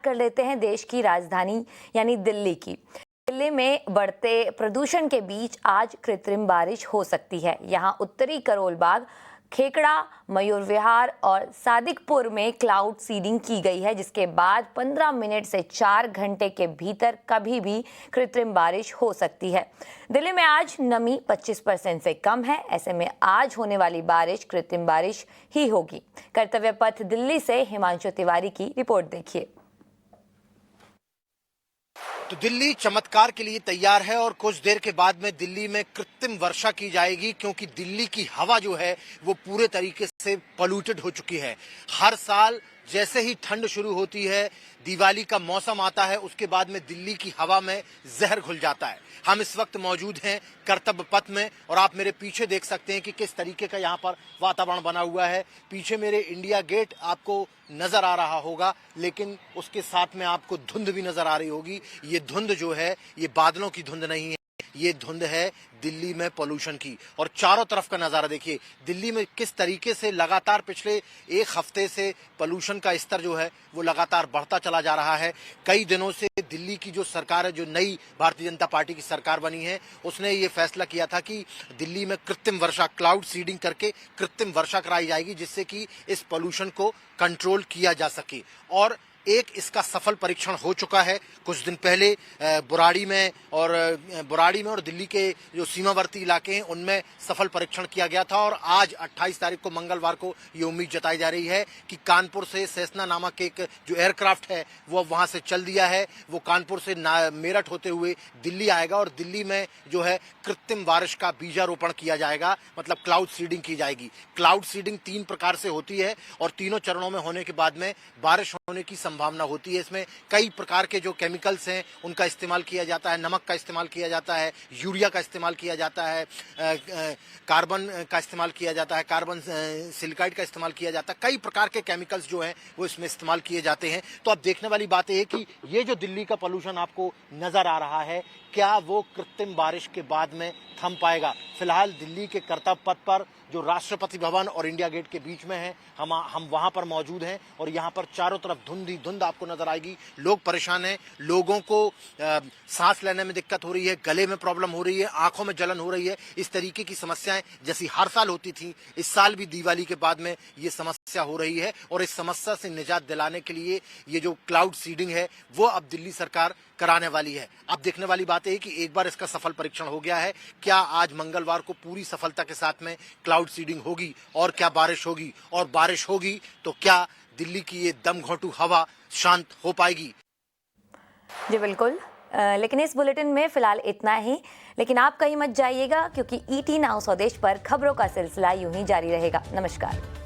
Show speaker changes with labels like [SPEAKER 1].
[SPEAKER 1] कर लेते हैं देश की राजधानी यानी दिल्ली की। दिल्ली में बढ़ते प्रदूषण के बीच आज कृत्रिम बारिश हो सकती है। यहाँ उत्तरी करोल बाग, खेकड़ा, मयूर विहार और सादिकपुर में क्लाउड सीडिंग की गई है, जिसके बाद 15 मिनट से 4 घंटे के भीतर कभी भी कृत्रिम बारिश हो सकती है। दिल्ली में आज नमी 25% से कम है। ऐसे में आज होने वाली बारिश कृत्रिम बारिश ही होगी। कर्तव्य पथ दिल्ली से हिमांशु तिवारी की रिपोर्ट देखिए।
[SPEAKER 2] तो दिल्ली चमत्कार के लिए तैयार है और कुछ देर के बाद में दिल्ली में कृत्रिम वर्षा की जाएगी, क्योंकि दिल्ली की हवा जो है वो पूरे तरीके से पॉल्यूटेड हो चुकी है। हर साल जैसे ही ठंड शुरू होती है, दिवाली का मौसम आता है, उसके बाद में दिल्ली की हवा में जहर घुल जाता है। हम इस वक्त मौजूद हैं कर्तव्य पथ में और आप मेरे पीछे देख सकते हैं कि किस तरीके का यहाँ पर वातावरण बना हुआ है। पीछे मेरे इंडिया गेट आपको नजर आ रहा होगा, लेकिन उसके साथ में आपको धुंध भी नजर आ रही होगी। ये धुंध जो है ये बादलों की धुंध नहीं है, ये धुंध है दिल्ली में पोल्यूशन की। और चारों तरफ का नजारा देखिए, दिल्ली में किस तरीके से लगातार पिछले एक हफ्ते से पोल्यूशन का स्तर जो है वो लगातार बढ़ता चला जा रहा है। कई दिनों से दिल्ली की जो सरकार है, जो नई भारतीय जनता पार्टी की सरकार बनी है, उसने ये फैसला किया था कि दिल्ली में कृत्रिम वर्षा, क्लाउड सीडिंग करके कृत्रिम वर्षा कराई जाएगी, जिससे कि इस पोल्यूशन को कंट्रोल किया जा सके। और एक इसका सफल परीक्षण हो चुका है। कुछ दिन पहले बुराड़ी में और दिल्ली के जो सीमावर्ती इलाके हैं उनमें सफल परीक्षण किया गया था। और आज 28 तारीख को मंगलवार को ये उम्मीद जताई जा रही है कि कानपुर से सेस्ना नामक एक जो एयरक्राफ्ट है वो वहां से चल दिया है। वो कानपुर से मेरठ होते हुए दिल्ली आएगा और दिल्ली में जो है कृत्रिम बारिश का बीजारोपण किया जाएगा, मतलब क्लाउड सीडिंग की जाएगी। क्लाउड सीडिंग 3 प्रकार से होती है और तीनों चरणों में होने के बाद में बारिश होने की संभावना होती है। इसमें कई प्रकार के जो केमिकल्स हैं उनका इस्तेमाल किया जाता है, नमक का इस्तेमाल किया जाता है, यूरिया का इस्तेमाल किया जाता है, कार्बन का इस्तेमाल किया जाता है, कार्बन सिलिकाइड का इस्तेमाल किया जाता है। कई प्रकार के केमिकल्स जो हैं वो इसमें इस्तेमाल किए जाते हैं। तो अब देखने वाली बात है कि ये जो दिल्ली का पोल्यूशन आपको नजर आ रहा है, क्या वो कृत्रिम बारिश के बाद में थम पाएगा। फिलहाल दिल्ली के कर्तव्य पथ पर जो राष्ट्रपति भवन और इंडिया गेट के बीच में है, हम वहां पर मौजूद हैं और यहां पर चारों तरफ धुंध ही धुंध आपको नजर आएगी। लोग परेशान हैं, लोगों को सांस लेने में दिक्कत हो रही है, गले में प्रॉब्लम हो रही है, आंखों में जलन हो रही है। इस तरीके की समस्याएं जैसी हर साल होती थी, इस साल भी दिवाली के बाद में ये समस्या हो रही है। और इस समस्या से निजात दिलाने के लिए ये जो क्लाउड सीडिंग है वो अब दिल्ली सरकार कराने वाली है। अब देखने वाली बात है कि एक बार इसका सफल परीक्षण हो गया है, क्या आज मंगलवार को पूरी सफलता के साथ में क्लाउड सीडिंग होगी और क्या बारिश होगी, और बारिश होगी तो क्या दिल्ली की ये दमघोंटू हवा शांत हो पाएगी।
[SPEAKER 1] जी बिल्कुल, लेकिन इस बुलेटिन में फिलहाल इतना ही। लेकिन आप कहीं मत जाइएगा, क्योंकि ET नाउ स्वदेश पर खबरों का सिलसिला यूं ही जारी रहेगा। नमस्कार।